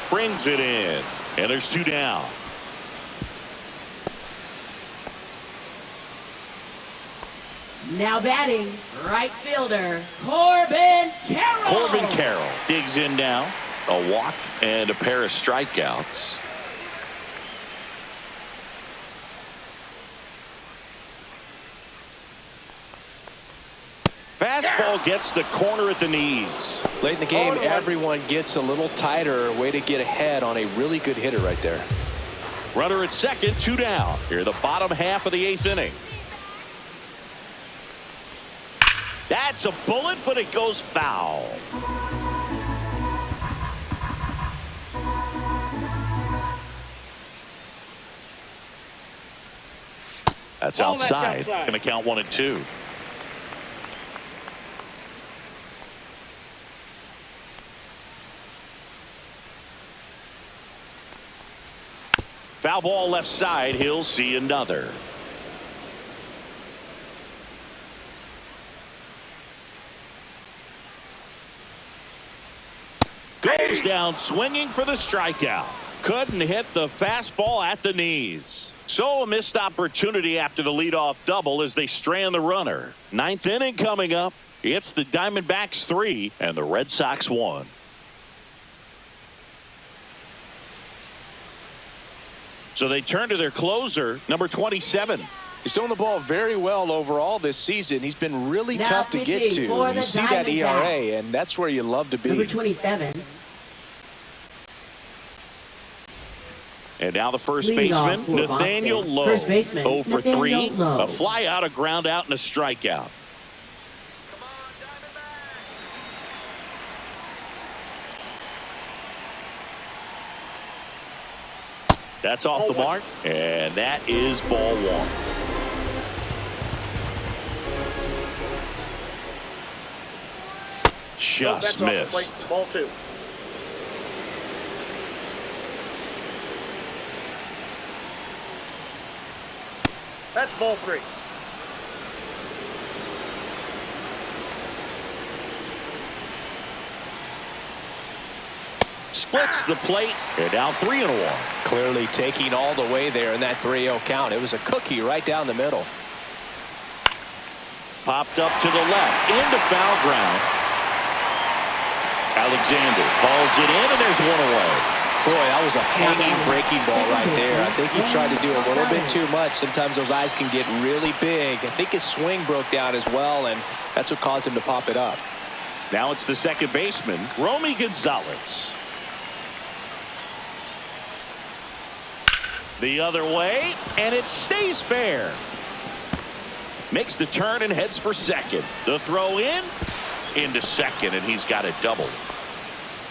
Brings it in. And there's 2 down. Now batting, right fielder, Corbin Carroll. Corbin Carroll digs in now. A walk and a pair of strikeouts. Fastball gets the corner at the knees. Late in the game, everyone gets a little tighter. Way to get ahead on a really good hitter right there. Runner at second, 2 down. Here, the bottom half of the 8th inning. That's a bullet, but it goes foul. That's outside. Going to count 1 and 2. Foul ball left side. He'll see another. Goes down swinging for the strikeout. Couldn't hit the fastball at the knees. So a missed opportunity after the leadoff double as they strand the runner. Ninth inning coming up. It's the Diamondbacks 3 and the Red Sox 1. So they turn to their closer, number 27. He's throwing the ball very well overall this season. He's been really Now tough to get to. You see that ERA, and that's where you love to be. Number 27. And now the first baseman, Nathaniel Lowe. First baseman, 0 for 3. Lowe. A fly out, a ground out, and a strikeout. That's off the mark, and that is ball one. Just missed. Ball two. That's ball three. Splits the plate, and now 3-1. Clearly taking all the way there in that 3-0 count. It was a cookie right down the middle. Popped up to the left, into foul ground. Alexander calls it in, and there's one away. Boy, that was a hanging breaking ball right there. I think he tried to do a little bit too much. Sometimes those eyes can get really big. I think his swing broke down as well, and that's what caused him to pop it up. Now it's the second baseman, Romy Gonzalez. The other way, and it stays fair. Makes the turn and heads for second. The throw in, into second, and he's got it doubled.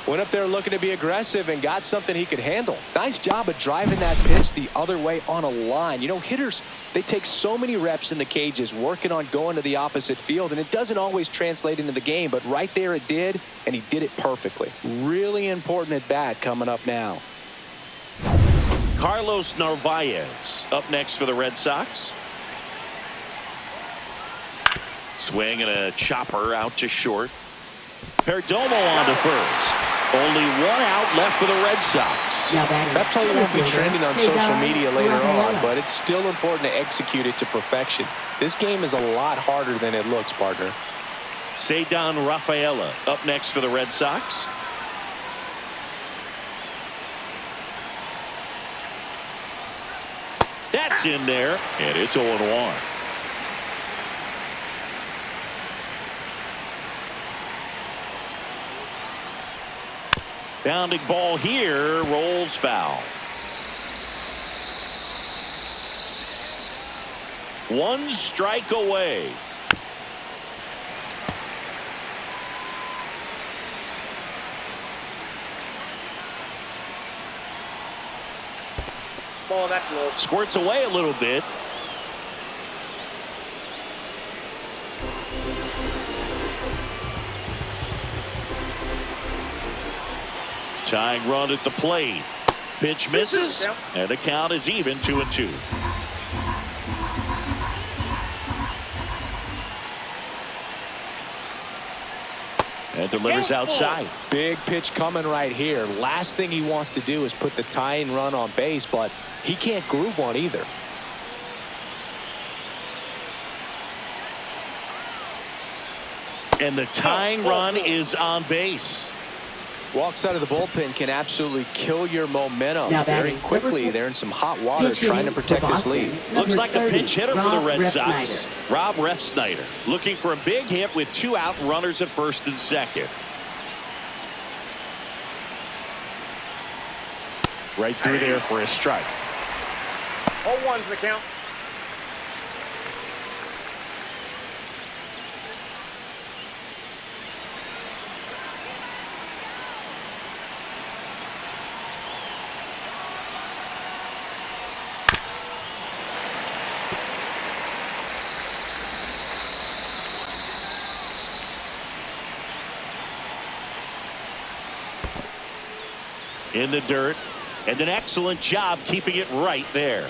Went up there looking to be aggressive and got something he could handle. Nice job of driving that pitch the other way on a line. You know, hitters, they take so many reps in the cages working on going to the opposite field, and it doesn't always translate into the game, but right there it did, and he did it perfectly. Really important at bat coming up now. Carlos Narvaez up next for the Red Sox. Swing and a chopper out to short. Perdomo on to first. Only one out left for the Red Sox. That play won't be trending on social media later on, but it's still important to execute it to perfection. This game is a lot harder than it looks, partner. Showdown Rafaela up next for the Red Sox. That's in there, and it's 0-1. Bounding ball here, rolls foul. One strike away. Ball, that's low. Squirts away a little bit. Tying run at the plate. Pitch misses, and the count is even 2-2. And delivers outside. Big pitch coming right here. Last thing he wants to do is put the tying run on base, but he can't groove one either. And the tying run is on base. Walks out of the bullpen can absolutely kill your momentum very quickly. They're in some hot water trying to protect this lead. Looks like a pinch hitter for the Red Sox. Rob Refsnyder looking for a big hit with 2 out, runners at first and second. Right through there for a strike. 0-1's the count. In the dirt, And an excellent job keeping it right there.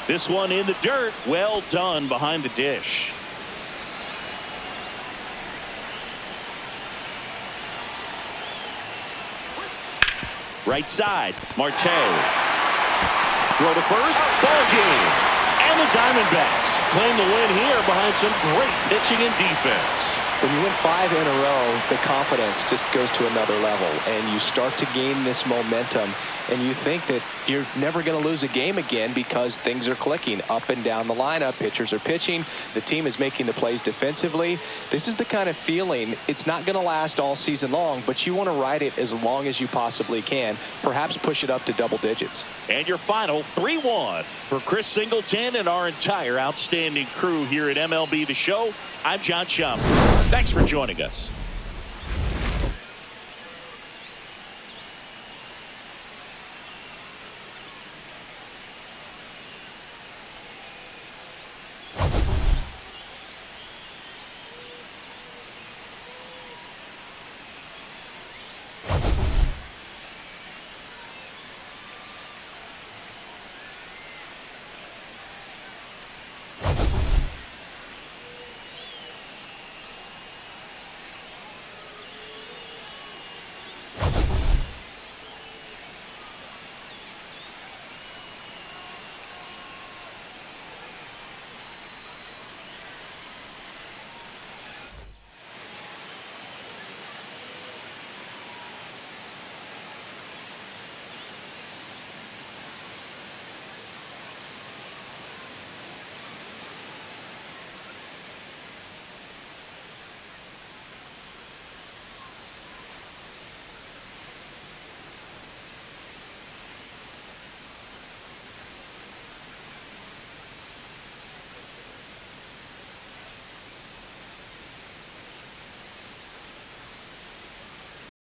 This one in the dirt. Well done behind the dish. Right side, Marte. Throw to first, ball game. And the Diamondbacks claim the win here behind some great pitching and defense. When you win 5 in a row, the confidence just goes to another level, and you start to gain this momentum, and you think that you're never going to lose a game again because things are clicking up and down the lineup. Pitchers are pitching. The team is making the plays defensively. This is the kind of feeling, it's not going to last all season long, but you want to ride it as long as you possibly can, perhaps push it up to double digits. And your final 3-1 for Chris Singleton and our entire outstanding crew here at MLB The Show. I'm John Schaum. Thanks for joining us.